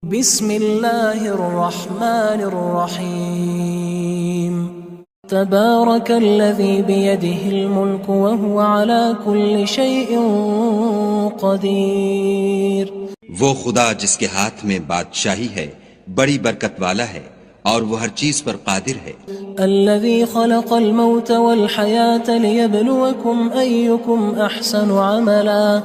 بسم اللہ الرحمن الرحیم تبارک الذی بیدہ الملک وهو علی کل شیء قدیر۔ وہ خدا جس کے ہاتھ میں بادشاہی ہے بڑی برکت والا ہے اور وہ ہر چیز پر قادر ہے۔ الذی خلق الموت والحیاة لیبلوکم ایکم احسن عملا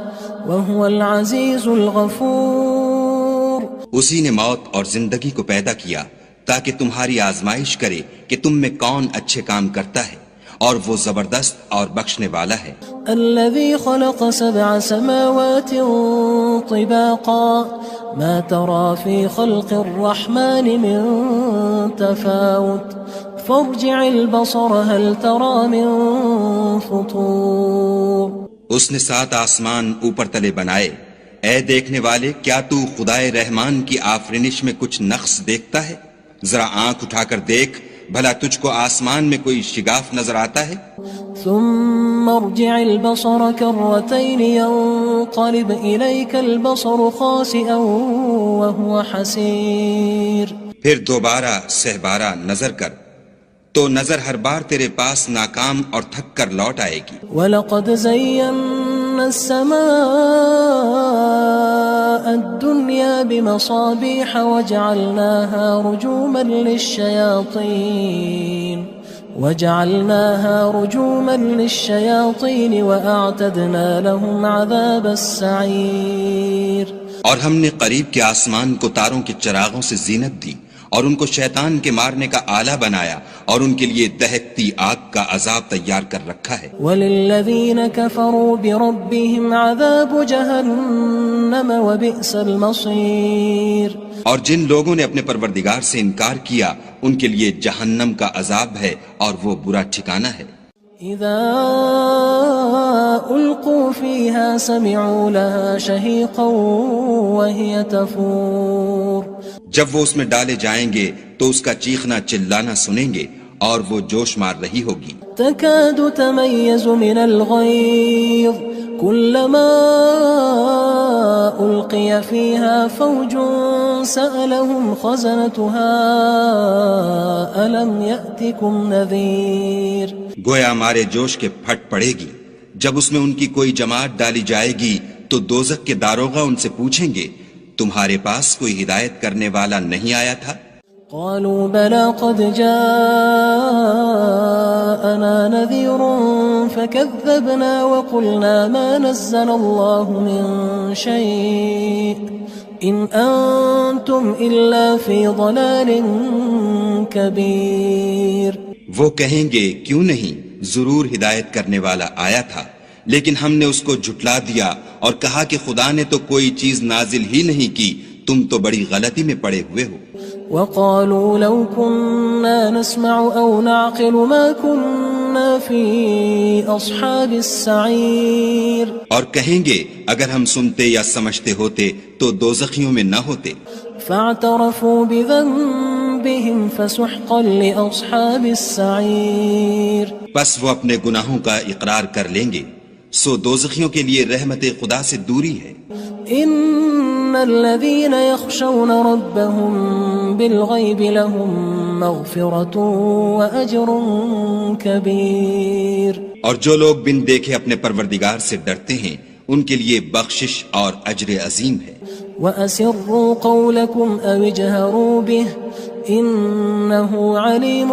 وهو العزیز الغفور۔ اسی نے موت اور زندگی کو پیدا کیا تاکہ تمہاری آزمائش کرے کہ تم میں کون اچھے کام کرتا ہے، اور وہ زبردست اور بخشنے والا ہے۔ الذي خلق 7 سماوات طباقا ما ترى في خلق الرحمن من تفاوت فارجع البصر هل ترى من فطور۔ اس نے 7 آسمان اوپر تلے بنائے، اے دیکھنے والے کیا تو خدائے رحمان کی آفرینش میں کچھ نقص دیکھتا ہے؟ ذرا آنکھ اٹھا کر دیکھ، بھلا تجھ کو آسمان میں کوئی شگاف نظر آتا ہے؟ ثم ارجع البصر كرتين ينقلب إليك البصر خاسئا وهو حسير۔ پھر دوبارہ سہبارہ نظر کر تو نظر ہر بار تیرے پاس ناکام اور تھک کر لوٹ آئے گی۔ وَلَقَدْ زَيَّنَّا السَّمَاءَ الدُّنْيَا بِمَصَابِيحَ وَجَعَلْنَاهَا رُجُومًا لِلشَّيَاطِينِ وَأَعْتَدْنَا لَهُمْ عَذَابَ السَّعِيرِ۔ اور ہم نے قریب کے آسمان کو تاروں کے چراغوں سے زینت دی اور ان کو شیطان کے مارنے کا آلہ بنایا، اور ان کے لیے دہکتی آگ کا عذاب تیار کر رکھا ہے۔ وَلِلَّذِينَ كَفَرُوا بِرَبِّهِمْ عَذَابُ جَهَنَّمَ وَبِئْسَ الْمَصِيرُ۔ اور جن لوگوں نے اپنے پروردگار سے انکار کیا ان کے لیے جہنم کا عذاب ہے اور وہ برا ٹھکانہ ہے۔ اذا القوا فيها سمعوا لها شهيقا وهي تفور۔ جب وہ اس میں ڈالے جائیں گے تو اس کا چیخنا چلانا سنیں گے اور وہ جوش مار رہی ہوگی۔ تكاد تميز من الغيظ كلما ألقي فيها فوج سألهم خزنتها ألم يأتكم نذير۔ گویا ہمارے جوش کے پھٹ پڑے گی جب اس میں ان کی کوئی جماعت ڈالی جائے گی تو دوزخ کے داروغہ ان سے پوچھیں گے تمہارے پاس کوئی ہدایت کرنے والا نہیں آیا تھا؟ قالوا بلى قد جاءنا نذير فكذبنا وقلنا ما نزل الله من شيء إن أنتم إلا في ضلال كبير۔ وہ کہیں گے کیوں نہیں، ضرور ہدایت کرنے والا آیا تھا، لیکن ہم نے اس کو جھٹلا دیا اور کہا کہ خدا نے تو کوئی چیز نازل ہی نہیں کی، تم تو بڑی غلطی میں پڑے ہوئے ہو۔ وقالوا لو كنا نسمع أو نعقل ما كنا في أصحاب السعير۔ اور کہیں گے اگر ہم سنتے یا سمجھتے ہوتے تو دوزخیوں میں نہ ہوتے۔ فاعترفوا بذنبهم فسحقا لأصحاب السعير۔ بس وہ اپنے گناہوں کا اقرار کر لیں گے، سو دوزخیوں کے لیے رحمت خدا سے دوری ہے۔ ان الذين يخشون ربهم بالغيب لهم مغفرة واجر كبير۔ اور جو لوگ بن دیکھے اپنے پروردگار سے ڈرتے ہیں ان کے لیے بخشش اور اجر عظیم ہے۔ وَأَسِرُّوا قَوْلَكُمْ أَوِ اجْهَرُوا بِهِ إِنَّهُ عَلِيمٌ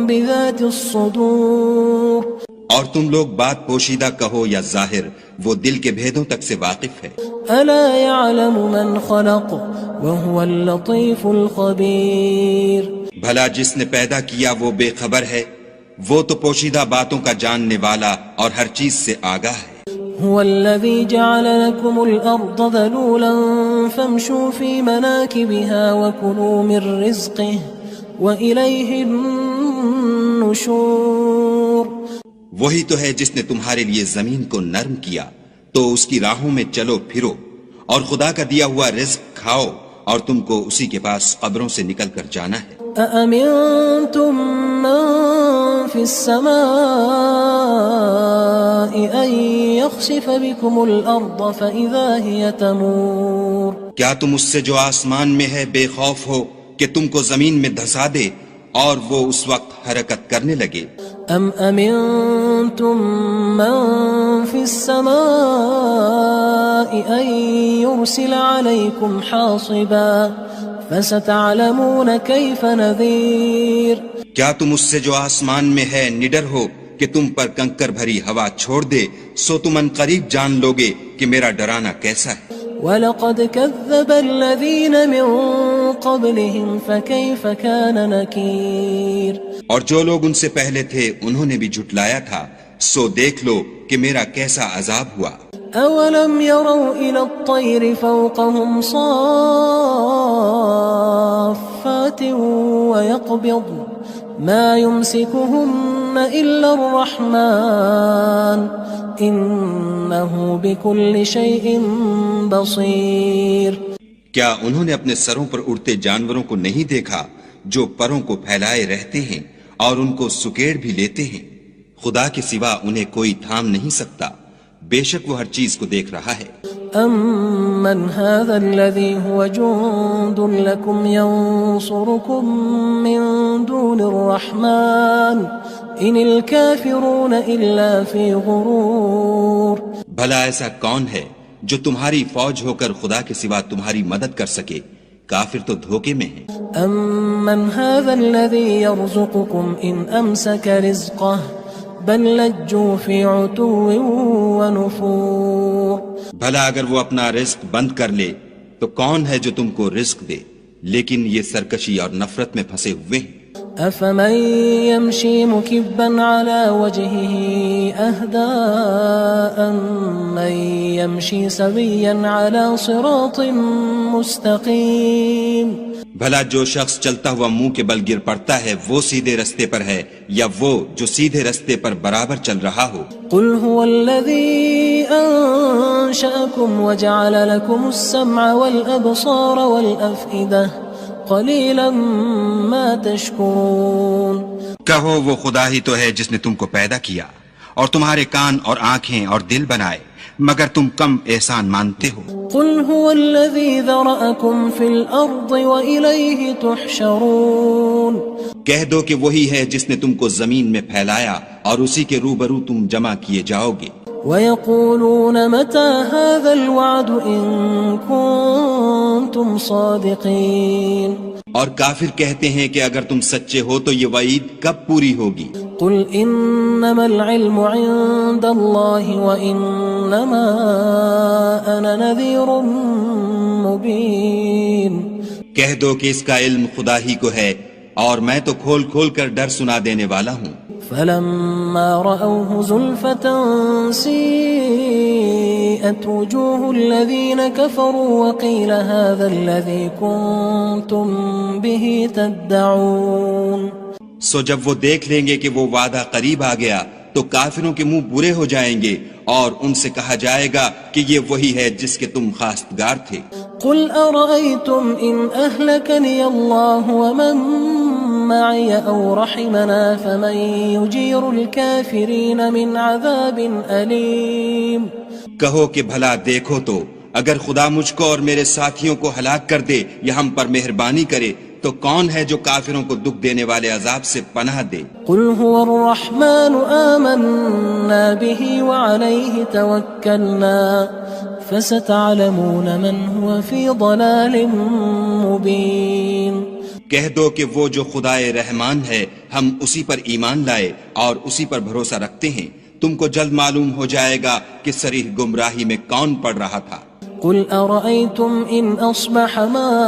بِذَاتِ الصُّدُورِ۔ اور تم لوگ بات پوشیدہ کہو یا ظاہر، وہ دل کے بھیدوں تک سے واقف ہے۔ أَلَا يَعْلَمُ مَنْ خَلَقَ وَهُوَ اللَّطِيفُ الْخَبِيرُ۔ بھلا جس نے پیدا کیا وہ بے خبر ہے، وہ تو پوشیدہ باتوں کا جاننے والا اور ہر چیز سے آگاہ ہے۔ هو الذي جعل لكم الأرض ذلولا فامشوا في مناكبها وكلوا من رزقه وإليه النشور۔ وہی تو ہے جس نے تمہارے لیے زمین کو نرم کیا تو اس کی راہوں میں چلو پھرو، اور خدا کا دیا ہوا رزق کھاؤ، اور تم کو اسی کے پاس قبروں سے نکل کر جانا ہے۔ أأمنتم من في السماء أن يخسف بكم الأرض فإذا هي تمور۔ کیا تم اس سے جو آسمان میں ہے بے خوف ہو کہ تم کو زمین میں دھسا دے اور وہ اس وقت حرکت کرنے لگے؟ ام امنتم من في السماء ان يرسل عليكم حاصبا فستعلمون كيف نذير کیا تم اس سے جو آسمان میں ہے نڈر ہو کہ تم پر کنکر بھری ہوا چھوڑ دے، سو تم ان قریب جان لوگے کہ میرا ڈرانا کیسا ہے۔ وَلَقَدْ كَذَّبَ الَّذِينَ مِن قَبْلِهِمْ فَكَيْفَ كَانَ نَكِيرٌ اور جو لوگ ان سے پہلے تھے انہوں نے بھی جھٹلایا تھا، سو دیکھ لو کہ میرا کیسا عذاب ہوا۔ أَوَلَمْ يَرَوْا إِلَى الطَّيْرِ فَوْقَهُمْ صَافَّاتٍ وَيَقْبِضْنَ مَا يُمْسِكُهُنَّ إِلَّا الرَّحْمَنُ إِنَّهُ بِكُلِّ شَيْءٍ بَصِيرٌ کیا انہوں نے اپنے سروں پر اڑتے جانوروں کو نہیں دیکھا جو پروں کو پھیلائے رہتے ہیں اور ان کو سکیڑ بھی لیتے ہیں؟ خدا کے سوا انہیں کوئی تھام نہیں سکتا، بے شک وہ ہر چیز کو دیکھ رہا ہے۔ أَمَّنْ هَذَا الَّذِي هُوَ جُندٌ لَكُمْ يَنصُرُكُم مِّن دُونِ الرَّحْمَنِ إِنِ الْكَافِرُونَ إِلَّا فِي غُرُورٍ بھلا ایسا کون ہے جو تمہاری فوج ہو کر خدا کے سوا تمہاری مدد کر سکے؟ کافر تو دھوکے میں ہیں۔ أَمَّنْ هَذَا الَّذِي يَرْزُقُكُمْ إِنْ أَمْسَكَ رِزْقَهُ بَلْ لَجُّوا فِي عُتُوٍّ وَنُفُورٍ بھلا اگر وہ اپنا رزق بند کر لے تو کون ہے جو تم کو رزق دے؟ لیکن یہ سرکشی اور نفرت میں پھنسے ہوئے ہیں۔ أَفَمَن يَمْشِي مُكِبًّا عَلَى وَجْهِهِ أَهْدَىٰ أَمَّن يَمْشِي سَوِيًّا عَلَى صِرَاطٍ مُّسْتَقِيمٍ بھلا جو شخص چلتا ہوا منہ کے بل گر پڑتا ہے وہ سیدھے رستے پر ہے یا وہ جو سیدھے رستے پر برابر چل رہا ہو؟ قُلْ هُوَ الَّذِي أَنشَأَكُمْ وَجَعَلَ لَكُمُ السَّمْعَ وَالْأَبْصَارَ وَالْأَفْئِدَةَ قَلِيلًا مَا تَشْكُرُونَ کہو وہ خدا ہی تو ہے جس نے تم کو پیدا کیا اور تمہارے کان اور آنکھیں اور دل بنائے، مگر تم کم احسان مانتے ہو۔ قُلْ هُوَ الَّذِي ذَرَأَكُمْ فِي الْأَرْضِ وَإِلَيْهِ تُحْشَرُونَ کہہ دو کہ وہی ہے جس نے تم کو زمین میں پھیلایا اور اسی کے روبرو تم جمع کیے جاؤ گے۔ وَيَقُولُونَ مَتَى هَذَا الْوَعْدُ إِن كُنتُمْ صَادِقِينَ اور کافر کہتے ہیں کہ اگر تم سچے ہو تو یہ وعید کب پوری ہوگی؟ قُلْ إِنَّمَا الْعِلْمُ عِندَ اللَّهِ وَإِنَّمَا أَنَا نَذِيرٌ مُّبِينٌ کہہ دو کہ اس کا علم خدا ہی کو ہے اور میں تو کھول کھول کر ڈر سنا دینے والا ہوں۔ فَلَمَّا رَأَوْهُ زُلْفَةً سِيئَتْ وُجُوهُ الَّذِينَ كَفَرُوا وَقِيلَ هَذَا الَّذِي كُنتُم بِهِ تَدَّعُونَ سو جب وہ دیکھ لیں گے کہ وہ وعدہ قریب آ گیا تو کافروں کے منہ برے ہو جائیں گے اور ان سے کہا جائے گا کہ یہ وہی ہے جس کے تم خواستگار تھے۔ قُلْ أَرَأَيْتُمْ إِنْ أَهْلَكَنِيَ اللَّهُ وَمَن مَّعِيَ أَوْ رَحِمَنَا فَمَن يُجِيرُ الْكَافِرِينَ مِنْ عَذَابٍ أَلِيمٍ کہو کہ بھلا دیکھو تو اگر خدا مجھ کو اور میرے ساتھیوں کو ہلاک کر دے یا ہم پر مہربانی کرے تو کون ہے جو کافروں کو دکھ دینے والے عذاب سے پناہ دے؟ قُلْ هُوَ الرَّحْمَنُ آمَنَّا بِهِ وَعَلَيْهِ تَوَكَّلْنَا فَسَتَعْلَمُونَ مَنْ هُوَ فِي ضَلَالٍ مُّبِينٍ کہہ دو کہ وہ جو خدائے رحمان ہے ہم اسی پر ایمان لائے اور اسی پر بھروسہ رکھتے ہیں، تم کو جلد معلوم ہو جائے گا کہ صریح گمراہی میں کون پڑ رہا تھا۔ قُلْ أَرَأَيْتُمْ إِنْ أَصْبَحَ مَاؤُكُمْ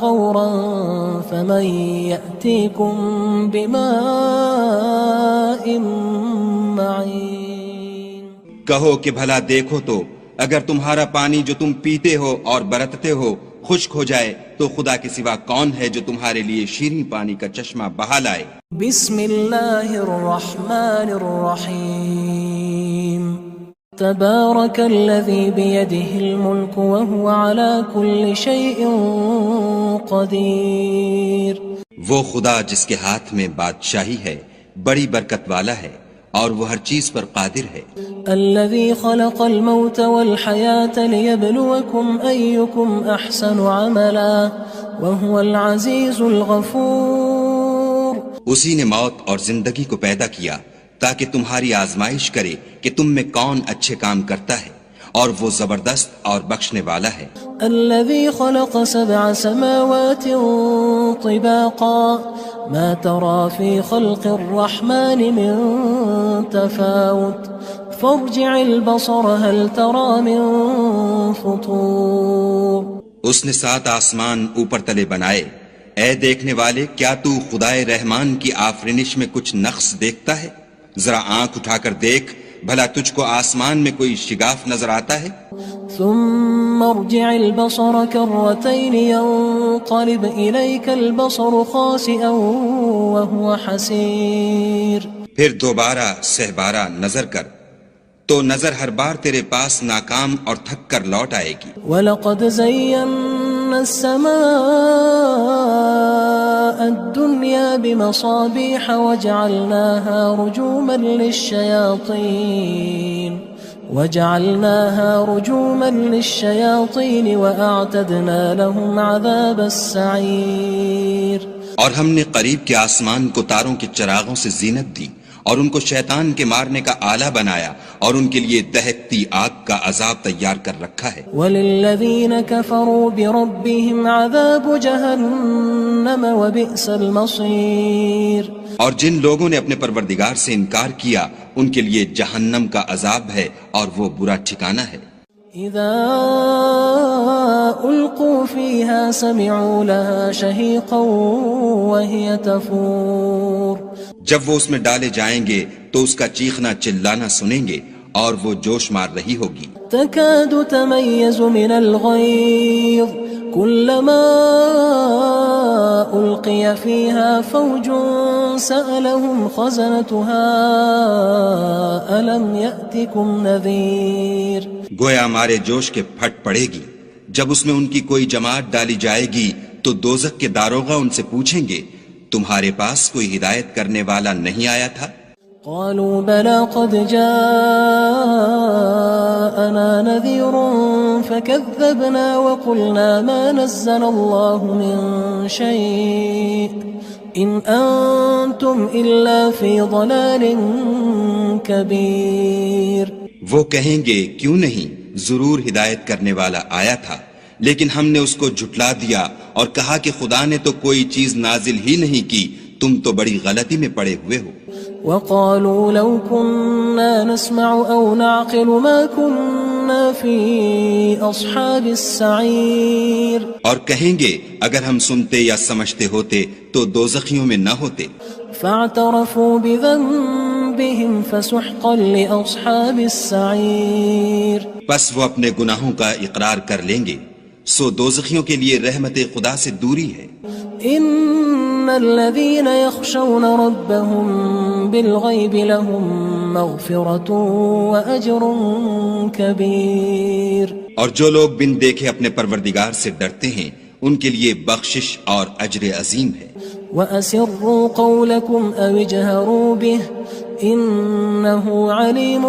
غَوْرًا فَمَن يَأْتِيكُم بِمَاءٍ مَّعِينٍ کہو کہ بھلا دیکھو تو اگر تمہارا پانی جو تم پیتے ہو اور برتتے ہو خشک ہو جائے تو خدا کے سوا کون ہے جو تمہارے لیے شیریں پانی کا چشمہ بہا لائے؟ بسم اللہ الرحمن الرحیم تبارک الذی بیدہ الملک وهو على كل شیء قدیر۔ وہ خدا جس کے ہاتھ میں بادشاہی ہے بڑی برکت والا ہے اور وہ ہر چیز پر قادر ہے. الذي خلق الموت والحياة ليبلوكم أيكم أحسن عملا وهو العزيز الغفور. اسی نے موت اور زندگی کو پیدا کیا تاکہ تمہاری آزمائش کرے کہ تم میں کون اچھے کام کرتا ہے، اور وہ زبردست اور بخشنے والا ہے. الذي خلق 7 سماوات طباقا ما ترى في خلق الرحمن من تفاوت فارجع البصر هل ترى من فطور. اس نے 7 آسمان اوپر تلے بنائے. اے دیکھنے والے، کیا تو خدائے رحمان کی آفرینش میں کچھ نقص دیکھتا ہے؟ ذرا آنکھ اٹھا کر دیکھ، بھلا تجھ کو آسمان میں کوئی شگاف نظر آتا ہے؟ ثم ارجع البصر كرتين ينقلب إليك البصر خاسئا وهو حسير. پھر دوبارہ سہبارہ نظر کر تو نظر ہر بار تیرے پاس ناکام اور تھک کر لوٹ آئے گی. وَلَقَدْ زَيَّنَّا السَّمَاءَ الدُّنْيَا بِمَصَابِيحَ وَجَعَلْنَاهَا رُجُومًا لِلشَّيَاطِينِ وَأَعْتَدْنَا لَهُمْ عَذَابَ السَّعِيرِ. اور ہم نے قریب کے آسمان کو تاروں کے چراغوں سے زینت دی اور ان کو شیطان کے مارنے کا آلہ بنایا اور ان کے لیے دہکتی آگ کا عذاب تیار کر رکھا ہے. وَلِلَّذِينَ كَفَرُوا بِرَبِّهِمْ عَذَابُ جَهَنَّمَ وَبِئْسَ الْمَصِيرُ. اور جن لوگوں نے اپنے پروردگار سے انکار کیا ان کے لیے جہنم کا عذاب ہے اور وہ برا ٹھکانہ ہے. اذا القوا فيها سمعوا لها شهيقا وهي تفور. جب وہ اس میں ڈالے جائیں گے تو اس کا چیخنا چلانا سنیں گے اور وہ جوش مار رہی ہوگی. تكاد تميز من الغيظ كلما ألقي فيها فوج سألهم خزنتها ألم يأتكم نذير. گویا ہمارے جوش کے پھٹ پڑے گی. جب اس میں ان کی کوئی جماعت ڈالی جائے گی تو دوزخ کے داروغہ ان سے پوچھیں گے تمہارے پاس کوئی ہدایت کرنے والا نہیں آیا تھا؟ قالوا بلى قد جاءنا نذير فكذبنا وقلنا ما نزل الله من شيء إن أنتم إلا في ضلال كبير. وہ کہیں گے کیوں نہیں، ضرور ہدایت کرنے والا آیا تھا، لیکن ہم نے اس کو جھٹلا دیا اور کہا کہ خدا نے تو کوئی چیز نازل ہی نہیں کی، تم تو بڑی غلطی میں پڑے ہوئے ہو. وقالوا لو كنا نسمع أو نعقل ما كنا في أصحاب السعير. اور کہیں گے اگر ہم سنتے یا سمجھتے ہوتے تو دوزخیوں میں نہ ہوتے. فاعترفوا بذنبهم فسحقا لأصحاب السعير. پس وہ اپنے گناہوں کا اقرار کر لیں گے، سو دوزخیوں کے لیے رحمت خدا سے دوری ہے. ان الذين يخشون ربهم بالغيب لهم مغفرة واجر كبير. اور جو لوگ بن دیکھے اپنے پروردگار سے ڈرتے ہیں ان کے لیے بخشش اور اجر عظیم ہے. وَأَسِرُّوا قَوْلَكُمْ أَوِ اجْهَرُوا بِهِ إِنَّهُ عَلِيمٌ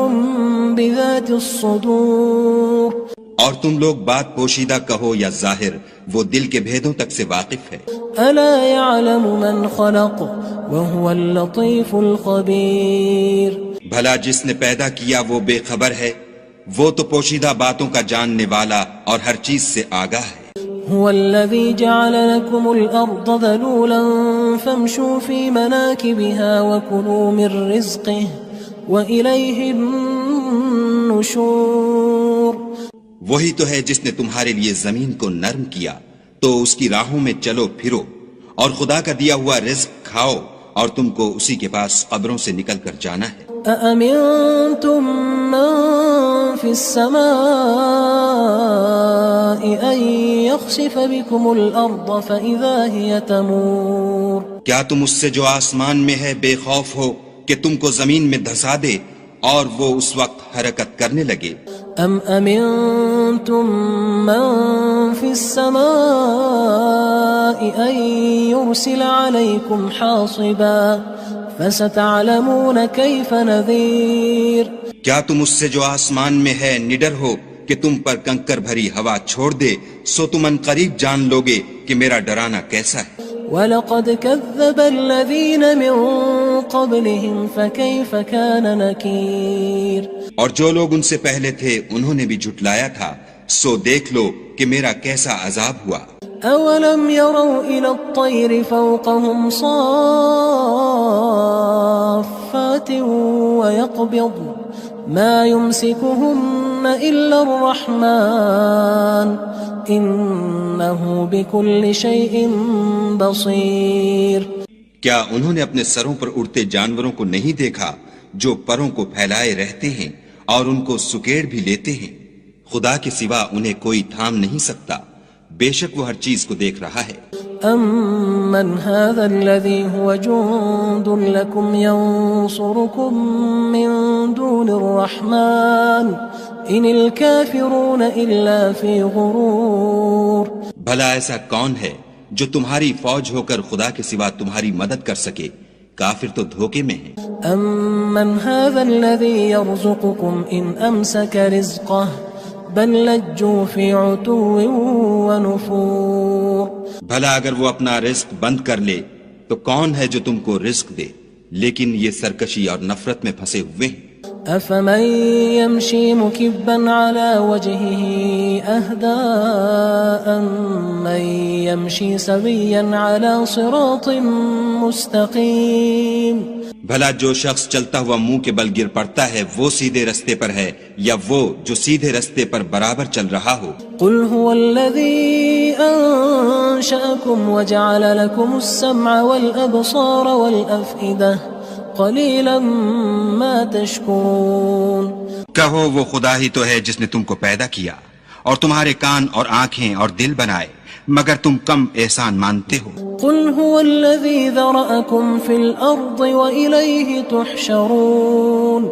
بِذَاتِ الصُّدُورِ. اور تم لوگ بات پوشیدہ کہو یا ظاہر، وہ دل کے بھیدوں تک سے واقف ہے. أَلَا يَعْلَمُ مَنْ خَلَقَ وَهُوَ اللَّطِيفُ الْخَبِيرُ. بھلا جس نے پیدا کیا وہ بے خبر ہے، وہ تو پوشیدہ باتوں کا جاننے والا اور ہر چیز سے آگاہ ہے. هو الذي جعل لكم الأرض ذلولا فامشوا في مناكبها وكلوا من رزقه وإليه النشور. وہی تو ہے جس نے تمہارے لیے زمین کو نرم کیا تو اس کی راہوں میں چلو پھرو اور خدا کا دیا ہوا رزق کھاؤ اور تم کو اسی کے پاس قبروں سے نکل کر جانا ہے. أأمنتم من في السماء أن يخسف بكم الأرض فإذا هي تمور. کیا تم اس سے جو آسمان میں ہے بے خوف ہو کہ تم کو زمین میں دھسا دے اور وہ اس وقت حرکت کرنے لگے؟ أم أمنتم من في السماء أن يرسل عليكم حاصبا فستعلمون كيف نذير کیا تم اس سے جو آسمان میں ہے نڈر ہو کہ تم پر کنکر بھری ہوا چھوڑ دے، سو تم ان قریب جان لوگے کہ میرا ڈرانا کیسا ہے۔ وَلَقَدْ كَذَّبَ الَّذِينَ مِن قَبْلِهِمْ فَكَيْفَ كَانَ نَكِيرٌ اور جو لوگ ان سے پہلے تھے انہوں نے بھی جھٹلایا تھا، سو دیکھ لو کہ میرا کیسا عذاب ہوا۔ أَوَلَمْ يَرَوْا إِلَى الطَّيْرِ فَوْقَهُمْ صَافَّاتٍ وَيَقْبِضْنَ مَا يُمْسِكُهُنَّ إِلَّا الرَّحْمَنُ إِنَّهُ بِكُلِّ شَيْءٍ بَصِيرٌ کیا انہوں نے اپنے سروں پر اڑتے جانوروں کو نہیں دیکھا جو پروں کو پھیلائے رہتے ہیں اور ان کو سکیڑ بھی لیتے ہیں؟ خدا کے سوا انہیں کوئی تھام نہیں سکتا، بے شک وہ ہر چیز کو دیکھ رہا ہے۔ أَمَّنْ هَذَا الَّذِي هُوَ جُندٌ لَكُمْ يَنصُرُكُم مِّن دُونِ الرَّحْمَنِ إِنِ الْكَافِرُونَ إِلَّا فِي غُرُورٍ بھلا ایسا کون ہے جو تمہاری فوج ہو کر خدا کے سوا تمہاری مدد کر سکے؟ کافر تو دھوکے میں ہیں۔ أَمَّنْ هَذَا الَّذِي يَرْزُقُكُمْ إِنْ أَمْسَكَ رِزْقَهُ بَل لَجُّوا فِي عُتُوٍّ وَنُفُورٍ بھلا اگر وہ اپنا رزق بند کر لے تو کون ہے جو تم کو رزق دے؟ لیکن یہ سرکشی اور نفرت میں پھنسے ہوئے ہیں۔ أَفَمَن يَمْشِي مُكِبًّا عَلَى وَجْهِهِ أَهْدَىٰ أَمَّن يَمْشِي سَوِيًّا عَلَى صِرَاطٍ مُّسْتَقِيمٍ بھلا جو شخص چلتا ہوا منہ کے بل گر پڑتا ہے وہ سیدھے رستے پر ہے یا وہ جو سیدھے رستے پر برابر چل رہا ہو؟ قُلْ هُوَ الَّذِي أَنشَأَكُمْ وَجَعَلَ لَكُمُ السَّمْعَ وَالْأَبْصَارَ وَالْأَفْئِدَةَ قَلِيلًا مَا تَشْكُرُونَ کہو وہ خدا ہی تو ہے جس نے تم کو پیدا کیا اور تمہارے کان اور آنکھیں اور دل بنائے، مگر تم کم احسان مانتے ہو۔ قُلْ هُوَ الَّذِي ذَرَأَكُمْ فِي الْأَرْضِ وَإِلَيْهِ تُحْشَرُونَ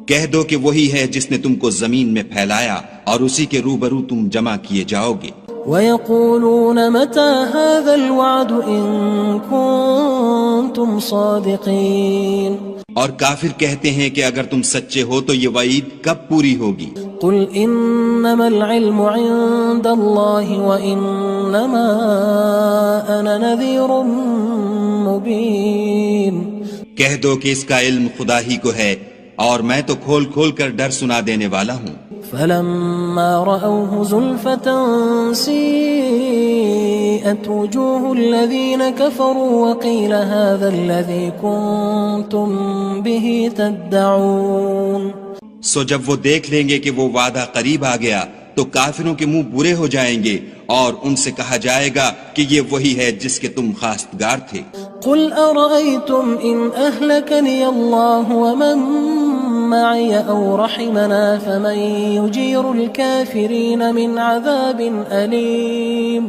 کہہ دو کہ وہی ہے جس نے تم کو زمین میں پھیلایا اور اسی کے روبرو تم جمع کیے جاؤ گے۔ وَيَقُولُونَ مَتَى هَذَا الْوَعْدُ إِن كُنتُمْ صَادِقِينَ اور کافر کہتے ہیں کہ اگر تم سچے ہو تو یہ وعید کب پوری ہوگی؟ قُلْ إِنَّمَا الْعِلْمُ عِندَ اللَّهِ وَإِنَّمَا أَنَا نَذِيرٌ مُّبِينٌ کہہ دو کہ اس کا علم خدا ہی کو ہے اور میں تو کھول کھول کر ڈر سنا دینے والا ہوں۔ فَلَمَّا رَأَوْهُ زُلْفَةً سِيئَتْ وُجُوهُ الَّذِينَ كَفَرُوا وَقِيلَ هَذَا الَّذِي كُنتُم بِهِ تَدَّعُونَ سو جب وہ دیکھ لیں گے کہ وہ وعدہ قریب آ گیا تو کافروں کے منہ برے ہو جائیں گے اور ان سے کہا جائے گا کہ یہ وہی ہے جس کے تم خواستگار تھے۔ قُلْ أَرَأَيْتُمْ إِنْ أَهْلَكَنِيَ اللَّهُ وَمَن مَّعِيَ أَوْ رَحِمَنَا فَمَن يُجِيرُ الْكَافِرِينَ مِنْ عَذَابٍ أَلِيمٍ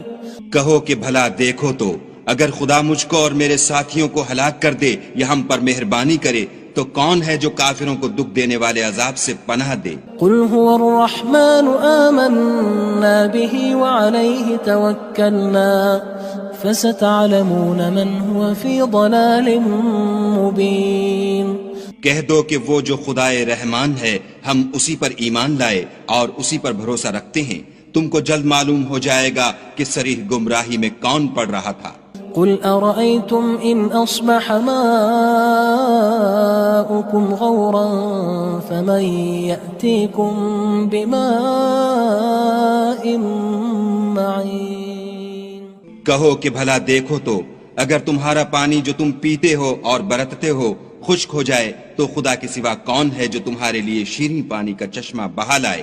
کہو کہ بھلا دیکھو تو اگر خدا مجھ کو اور میرے ساتھیوں کو ہلاک کر دے یا ہم پر مہربانی کرے تو کون ہے جو کافروں کو دکھ دینے والے عذاب سے پناہ دے؟ قُلْ هُوَ الرَّحْمَنُ آمَنَّا بِهِ وَعَلَيْهِ تَوَكَّلْنَا فَسَتَعْلَمُونَ مَنْ هُوَ فِي ضَلَالٍ مُّبِينٍ کہہ دو کہ وہ جو خدائے رحمان ہے ہم اسی پر ایمان لائے اور اسی پر بھروسہ رکھتے ہیں، تم کو جلد معلوم ہو جائے گا کہ صریح گمراہی میں کون پڑ رہا تھا۔ قُلْ أَرَأَيْتُمْ إِنْ أَصْبَحَ مَاؤُكُمْ غَوْرًا فَمَن يَأْتِيكُم بِمَاءٍ مَّعِينٍ کہو کہ بھلا دیکھو تو اگر تمہارا پانی جو تم پیتے ہو اور برتتے ہو خشک ہو جائے تو خدا کے سوا کون ہے جو تمہارے لیے شیریں پانی کا چشمہ بہا لائے؟